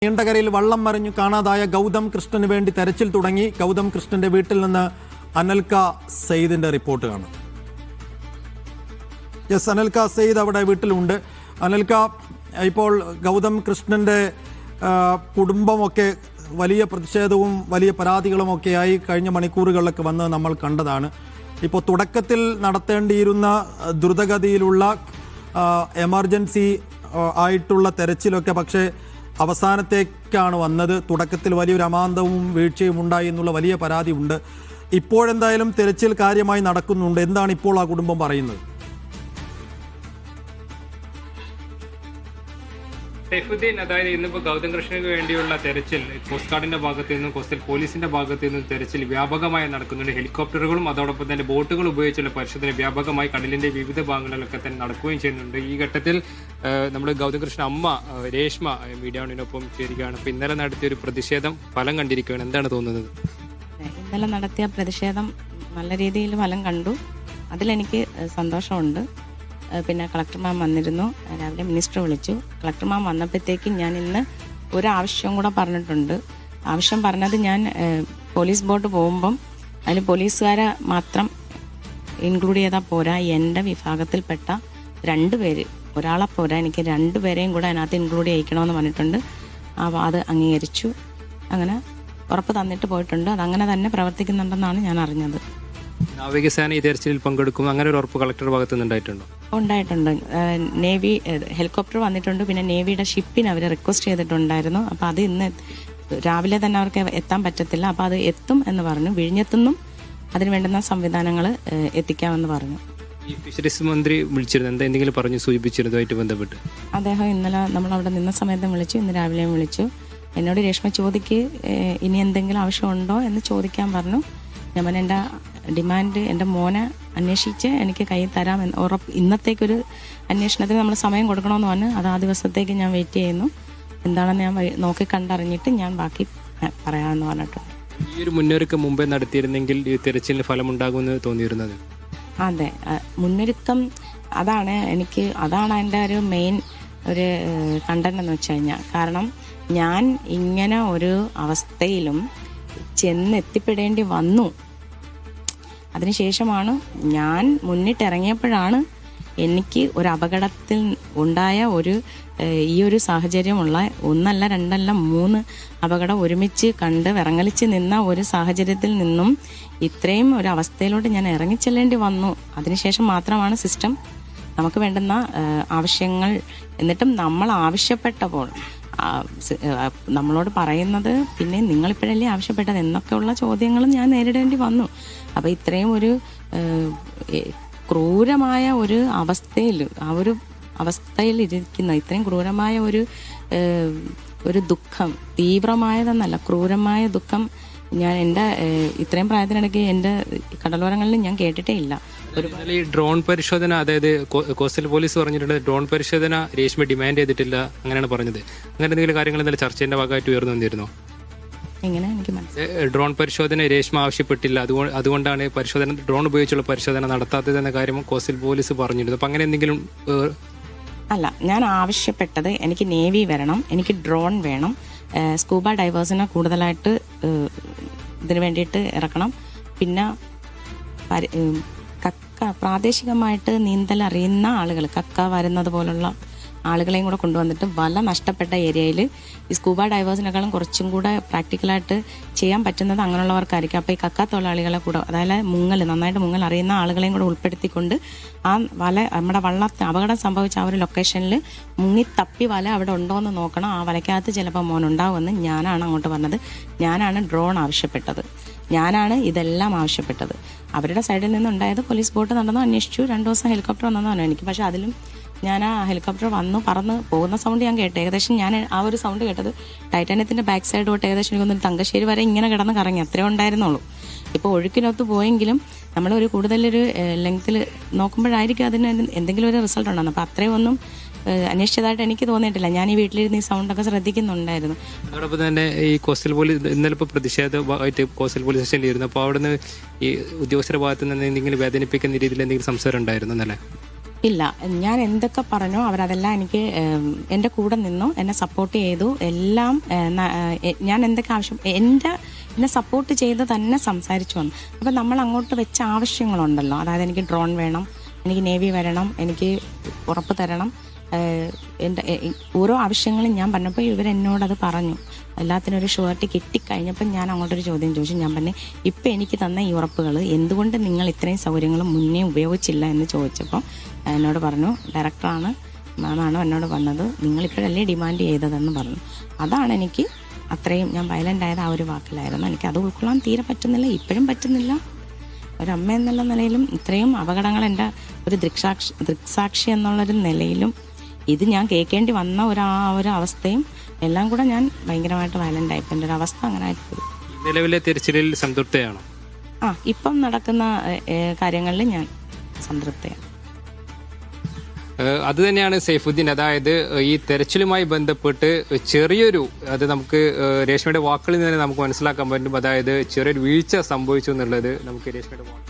നീണ്ടകരയിൽ വള്ളം മറിഞ്ഞു കാണാതായ ഗൗതം കൃഷ്ണന് വേണ്ടി തെരച്ചിൽ തുടങ്ങി. ഗൗതം കൃഷ്ണന്റെ വീട്ടിൽ നിന്ന് അനൽക സെയ്ദിന്റെ റിപ്പോർട്ട് കാണാം. യെസ്, അനൽക സെയ്ദ് അവിടെ വീട്ടിലുണ്ട്. അനൽക, ഇപ്പോൾ ഗൗതം കൃഷ്ണന്റെ കുടുംബമൊക്കെ വലിയ പ്രതിഷേധവും വലിയ പരാതികളുമൊക്കെയായി കഴിഞ്ഞ മണിക്കൂറുകളിലൊക്കെ വന്ന് നമ്മൾ കണ്ടതാണ്. ഇപ്പോൾ തുടക്കത്തിൽ നടത്തേണ്ടിയിരുന്ന ദ്രുതഗതിയിലുള്ള എമർജൻസി ആയിട്ടുള്ള തെരച്ചിലൊക്കെ പക്ഷേ അവസാനത്തേക്കാണ് വന്നത്. തുടക്കത്തിൽ വലിയൊരു അമാന്തവും വീഴ്ചയും ഉണ്ടായി എന്നുള്ള വലിയ പരാതി ഉണ്ട്. ഇപ്പോഴെന്തായാലും തെരച്ചിൽ കാര്യമായി നടക്കുന്നുണ്ട്. എന്താണ് ഇപ്പോൾ ആ കുടുംബം പറയുന്നത്? സൈഫുദ്ദീൻ, അതായത് ഇന്നിപ്പോൾ ഗൗതം കൃഷ്ണന് വേണ്ടിയുള്ള തെരച്ചിൽ കോസ്റ്റ് ഗാർഡിന്റെ ഭാഗത്തു നിന്നും കോസ്റ്റൽ പോലീസിന്റെ ഭാഗത്തു നിന്നും തെരച്ചിൽ വ്യാപകമായി നടക്കുന്നുണ്ട്. ഹെലികോപ്റ്ററുകളും അതോടൊപ്പം തന്നെ ബോട്ടുകൾ ഉപയോഗിച്ചുള്ള പരിശോധന വ്യാപകമായി കടലിന്റെ വിവിധ ഭാഗങ്ങളിലൊക്കെ തന്നെ നടക്കുകയും ചെയ്യുന്നുണ്ട്. ഈ ഘട്ടത്തിൽ നമ്മുടെ ഗൗതം കൃഷ്ണ അമ്മ രേഷ്മ മീഡിയാണിനൊപ്പം ചേരുകയാണ്. അപ്പോൾ ഇന്നലെ നടത്തിയ ഒരു പ്രതിഷേധം ഫലം കണ്ടിരിക്കുകയാണ്. എന്താണ് തോന്നുന്നത്? ഇന്നലെ നടത്തിയ പ്രതിഷേധം നല്ല രീതിയിൽ ഫലം കണ്ടു. അതിലെനിക്ക് സന്തോഷമുണ്ട്. പിന്നെ കളക്ടർ മാം വന്നിരുന്നു, രാവിലെ മിനിസ്റ്റർ വിളിച്ചു. കളക്ടർ മാം വന്നപ്പോഴത്തേക്കും ഞാൻ ഇന്ന് ഒരു ആവശ്യം കൂടെ പറഞ്ഞിട്ടുണ്ട്. ആവശ്യം പറഞ്ഞത്, ഞാൻ പോലീസ് ബോട്ട് പോകുമ്പം അതിൽ പോലീസുകാരെ മാത്രം ഇൻക്ലൂഡ് ചെയ്താൽ പോരാ, എൻ്റെ വിഭാഗത്തിൽപ്പെട്ട 2 പേര്, ഒരാളെ പോരാ, എനിക്ക് 2 പേരെയും കൂടെ അതിനകത്ത് ഇൻക്ലൂഡ് ചെയ്യിക്കണമെന്ന് പറഞ്ഞിട്ടുണ്ട്. അപ്പോൾ അത് അംഗീകരിച്ചു. അങ്ങനെ ഉറപ്പ് തന്നിട്ട് പോയിട്ടുണ്ട്. അതങ്ങനെ തന്നെ പ്രവർത്തിക്കുന്നുണ്ടെന്നാണ് ഞാൻ അറിഞ്ഞത്. നാവികസേന ഈ തെരച്ചിലിൽ പങ്കെടുക്കും, അങ്ങനെ ഒരു ഉറപ്പ് കളക്ടറുടെ ഭാഗത്തു നിന്നുണ്ടായിട്ടുണ്ട്? ഉണ്ടായിട്ടുണ്ട്. നേവി ഹെലികോപ്റ്റർ വന്നിട്ടുണ്ട്. പിന്നെ നേവിയുടെ ഷിപ്പിന് അവർ റിക്വസ്റ്റ് ചെയ്തിട്ടുണ്ടായിരുന്നു. അപ്പോൾ അത് ഇന്ന് രാവിലെ തന്നെ അവർക്ക് എത്താൻ പറ്റത്തില്ല. അപ്പോൾ അത് എത്തും എന്ന് പറഞ്ഞു. വിഴിഞ്ഞത്തുനിന്നും അതിന് വേണ്ടുന്ന സംവിധാനങ്ങൾ എത്തിക്കാമെന്ന് പറഞ്ഞു. ഈ ഫിഷറീസ് മന്ത്രി വിളിച്ചിരുന്നു, എന്തെങ്കിലും പറഞ്ഞു സൂചിപ്പിച്ചിരുന്നതുമായിട്ട് ബന്ധപ്പെട്ട്? അദ്ദേഹം ഇന്നലെ നമ്മളവിടെ നിന്ന സമയത്തും വിളിച്ചു, ഇന്ന് രാവിലെയും വിളിച്ചു. എന്നോട് രേഷ്മ ചോദിക്ക് ഇനി എന്തെങ്കിലും ആവശ്യമുണ്ടോ എന്ന് ചോദിക്കാൻ പറഞ്ഞു. ഞാൻ എൻ്റെ ഡിമാൻഡ് എൻ്റെ മോനെ അന്വേഷിച്ച് എനിക്ക് കയ്യിൽ തരാമെന്ന് ഉറപ്പ്. ഇന്നത്തേക്കൊരു അന്വേഷണത്തിന് നമ്മൾ സമയം കൊടുക്കണമെന്ന് പറഞ്ഞു. അത് ആ ദിവസത്തേക്ക് ഞാൻ വെയിറ്റ് ചെയ്യുന്നു. എന്താണെന്ന് ഞാൻ നോക്കി കണ്ടറിഞ്ഞിട്ട് ഞാൻ ബാക്കി പറയാമെന്ന് പറഞ്ഞിട്ടുണ്ട്. ഈ ഒരു മുന്നൊരുക്കം മുമ്പേ നടത്തിയിരുന്നെങ്കിൽ ഈ തിരച്ചിലിന് ഫലമുണ്ടാകുമെന്ന് തോന്നിയിരുന്നത്? അതെ, മുന്നൊരുക്കം അതാണ് അതിൻ്റെ ഒരു മെയിൻ ഒരു കണ്ടന്റ് എന്ന് വെച്ച് കഴിഞ്ഞാൽ, കാരണം ഞാൻ ഇങ്ങനെ ഒരു അവസ്ഥയിലും ചെന്നെത്തിപ്പെടേണ്ടി വന്നു. അതിനുശേഷമാണ് ഞാൻ മുന്നിട്ടിറങ്ങിയപ്പോഴാണ് എനിക്ക് ഒരു അപകടത്തിൽ ഉണ്ടായ ഈ ഒരു സാഹചര്യമുള്ള 1 അല്ല 2 അല്ല 3 അപകടം ഒരുമിച്ച് കണ്ട് വിറങ്ങലിച്ച് നിന്ന ഒരു സാഹചര്യത്തിൽ നിന്നും ഇത്രയും ഒരു അവസ്ഥയിലോട്ട് ഞാൻ ഇറങ്ങിച്ചെല്ലേണ്ടി വന്നു. അതിനുശേഷം മാത്രമാണ് സിസ്റ്റം നമുക്ക് വേണ്ടുന്ന ആവശ്യങ്ങൾ, എന്നിട്ടും നമ്മൾ ആവശ്യപ്പെട്ടപ്പോൾ നമ്മളോട് പറയുന്നത്, പിന്നെ നിങ്ങളിപ്പോഴല്ലേ ആവശ്യപ്പെട്ടത് എന്നൊക്കെയുള്ള ചോദ്യങ്ങളും ഞാൻ നേരിടേണ്ടി വന്നു. അപ്പോൾ ഇത്രയും ഒരു ക്രൂരമായ ഒരു അവസ്ഥയിൽ ഇരിക്കുന്ന ഇത്രയും ക്രൂരമായ ഒരു ദുഃഖം, തീവ്രമായതെന്നല്ല ക്രൂരമായ ദുഃഖം ഞാൻ എൻ്റെ ഇത്രയും പ്രായത്തിനിടയ്ക്ക് എൻ്റെ കടലോരങ്ങളിൽ ഞാൻ കേട്ടിട്ടേ ഇല്ല. ഈ ഡ്രോൺ പരിശോധന, അതായത് കോസ്റ്റൽ പോലീസ് പറഞ്ഞിട്ടുണ്ട് ഡ്രോൺ പരിശോധന രേഷ്മ ഡിമാൻഡ് ചെയ്തിട്ടില്ല, അങ്ങനെയാണ് പറഞ്ഞത്. അങ്ങനെ എന്തെങ്കിലും കാര്യങ്ങൾ ഇന്നലെ ചർച്ചയുടെ ഭാഗമായിട്ട് ഉയർന്നു വന്നിരുന്നോ? എങ്ങനെ? എനിക്ക് മനസ്സിലായി. ഡ്രോൺ പരിശോധന രേഷ്മ ആവശ്യപ്പെട്ടില്ല, അതുകൊണ്ടാണ് ഡ്രോൺ ഉപയോഗിച്ചുള്ള പരിശോധന നടത്താത്തത് എന്ന കാര്യം കോസ്റ്റൽ പോലീസ് പറഞ്ഞിരുന്നു. അപ്പം അങ്ങനെ എന്തെങ്കിലും? അല്ല, ഞാൻ ആവശ്യപ്പെട്ടത് എനിക്ക് നേവി വരണം, എനിക്ക് ഡ്രോൺ വേണം, സ്കൂബ ഡൈവേഴ്സിനെ കൂടുതലായിട്ട് ഇതിന് വേണ്ടിയിട്ട് ഇറക്കണം, പിന്നെ പ്രാദേശികമായിട്ട് നീന്തൽ അറിയുന്ന ആളുകൾ, കക്ക വരുന്നത് പോലുള്ള ആളുകളെയും കൂടെ കൊണ്ടുവന്നിട്ട് വല നഷ്ടപ്പെട്ട ഏരിയയിൽ ഈ സ്കൂബ ഡൈവേഴ്സിനേക്കാളും കുറച്ചും കൂടെ പ്രാക്ടിക്കലായിട്ട് ചെയ്യാൻ പറ്റുന്നത് അങ്ങനെയുള്ളവർക്കായിരിക്കും. അപ്പോൾ ഈ കക്ക തൊഴിലാളികളെ കൂടെ, അതായത് നന്നായിട്ട് മുങ്ങൽ അറിയുന്ന ആളുകളെയും കൂടെ ഉൾപ്പെടുത്തിക്കൊണ്ട് ആ വല, നമ്മുടെ വള്ളത്തിന് അപകടം സംഭവിച്ച ആ ഒരു ലൊക്കേഷനിൽ മുങ്ങിത്തപ്പി വല അവിടെ ഉണ്ടോ എന്ന് നോക്കണം. ആ വലയ്ക്കകത്ത് ചിലപ്പോൾ മോനുണ്ടാവുമെന്ന് ഞാനാണ് അങ്ങോട്ട് പറഞ്ഞത്. ഞാനാണ് ഡ്രോൺ ആവശ്യപ്പെട്ടത്, ഞാനാണ് ഇതെല്ലാം ആവശ്യപ്പെട്ടത്. അവരുടെ സൈഡിൽ നിന്നുണ്ടായത് പോലീസ് ബോട്ട് നടന്നു അന്വേഷിച്ചു, 2 ദിവസം ഹെലികോപ്റ്റർ വന്നെന്ന് പറഞ്ഞു എനിക്ക്. പക്ഷെ അതിലും ഞാൻ ആ ഹെലികോപ്റ്റർ പറന്ന് പോകുന്ന സൗണ്ട് ഞാൻ കേട്ടു. ഏകദേശം ഞാൻ ആ ഒരു സൗണ്ട് കേട്ടത് ടൈറ്റാനിയത്തിൻ്റെ ബാക്ക് സൈഡ് തൊട്ട് ഏകദേശം എനിക്കൊന്ന് തങ്കശ്ശേരി വരെ ഇങ്ങനെ കിടന്ന് കറങ്ങി, അത്രേ ഉണ്ടായിരുന്നുള്ളൂ. ഇപ്പോൾ ഒഴുക്കിനൊത്ത് പോയെങ്കിലും നമ്മളൊരു കൂടുതലൊരു ലെങ്ത്തിൽ നോക്കുമ്പോഴായിരിക്കും അതിന് എന്തെങ്കിലും ഒരു റിസൾട്ട് ഉണ്ടാകുന്നത്. അപ്പോൾ അത്രയും ഒന്നും അന്വേഷിച്ചതായിട്ട് എനിക്ക് തോന്നിയിട്ടില്ല. ഞാൻ ഈ വീട്ടിലിരുന്ന് ഈ സൗണ്ടൊക്കെ ശ്രദ്ധിക്കുന്നുണ്ടായിരുന്നു. അതോടൊപ്പം തന്നെ ഈ കോസ്റ്റൽ പോലീസ് ഇന്നലെ ഇപ്പോൾ പ്രതിഷേധമായിട്ട് കോസ്റ്റൽ പോലീസ് സ്റ്റേഷനിലിരുന്നു. അപ്പോൾ അവിടുന്ന് ഈ ഉദ്യോഗസ്ഥരുടെ ഭാഗത്ത് നിന്ന് എന്തെങ്കിലും വേദനിപ്പിക്കുന്ന രീതിയിൽ എന്തെങ്കിലും സംസാരം ഉണ്ടായിരുന്നു എന്നല്ലേ? ഇല്ല, ഞാൻ എന്തൊക്കെ പറഞ്ഞോ അവരതെല്ലാം എനിക്ക് എൻ്റെ കൂടെ നിന്നു, എന്നെ സപ്പോർട്ട് ചെയ്തു. എല്ലാം ഞാൻ എന്തൊക്കെ ആവശ്യം എന്നെ സപ്പോർട്ട് ചെയ്ത് തന്നെ സംസാരിച്ചു വന്നു. അപ്പം നമ്മൾ അങ്ങോട്ട് വെച്ച ആവശ്യങ്ങളുണ്ടല്ലോ, അതായത് എനിക്ക് ഡ്രോൺ വേണം, എനിക്ക് നേവി വരണം, എനിക്ക് ഉറപ്പ് തരണം, എൻ്റെ ഓരോ ആവശ്യങ്ങളും ഞാൻ പറഞ്ഞപ്പോൾ ഇവരെന്നോടത് പറഞ്ഞു. എല്ലാത്തിനും ഒരു ഷുവർട്ടി കിട്ടിക്കഴിഞ്ഞപ്പോൾ ഞാൻ അങ്ങോട്ടൊരു ചോദ്യം ചോദിച്ചു. ഞാൻ പറഞ്ഞു, ഇപ്പം എനിക്ക് തന്ന ഈ ഉറപ്പുകൾ എന്തുകൊണ്ട് നിങ്ങൾ ഇത്രയും സൗകര്യങ്ങൾ മുന്നേ ഉപയോഗിച്ചില്ല എന്ന് ചോദിച്ചപ്പോൾ എന്നോട് പറഞ്ഞു, ഡയറക്ടറാണ് മാമാണ് എന്നോട് പറഞ്ഞത്, നിങ്ങളിപ്പോഴല്ലേ ഡിമാൻഡ് ചെയ്തതെന്ന് പറഞ്ഞു. അതാണ് എനിക്ക് അത്രയും ഞാൻ വയലൻ്റ് ആയത് ആ ഒരു വാക്കിലായിരുന്നു. എനിക്കത് ഉൾക്കൊള്ളാൻ തീരെ പറ്റുന്നില്ല, ഇപ്പോഴും പറ്റുന്നില്ല. ഒരമ്മ എന്നുള്ള നിലയിലും ഇത്രയും അപകടങ്ങൾ എൻ്റെ ഒരു ദൃക്സാക്ഷി എന്നുള്ളൊരു നിലയിലും ഇത് ഞാൻ കേൾക്കേണ്ടി വന്ന ഒരു അവസ്ഥയും എല്ലാം കൂടെ ഞാൻ ഭയങ്കരമായിട്ട് വയലൻ്റ് ആയിപ്പോൾ എൻ്റെ ഒരു അവസ്ഥ അങ്ങനെ ആയിപ്പോയി. നിലവിലെ തിരച്ചിലിൽ സംതൃപ്തയാണോ? ഇപ്പം നടക്കുന്ന കാര്യങ്ങളിൽ ഞാൻ സംതൃപ്തയാണ്. അത് തന്നെയാണ് സൈഫുദ്ദീൻ. അതായത് ഈ തെരച്ചിലുമായി ബന്ധപ്പെട്ട് ചെറിയൊരു, അത് നമുക്ക് രേഷ്മയുടെ വാക്കുകളിൽ നിന്ന് നമുക്ക് മനസ്സിലാക്കാൻ പറ്റും. അതായത് ചെറിയൊരു വീഴ്ച സംഭവിച്ചു എന്നുള്ളത് നമുക്ക് രേഷ്മയുടെ വാക്ക്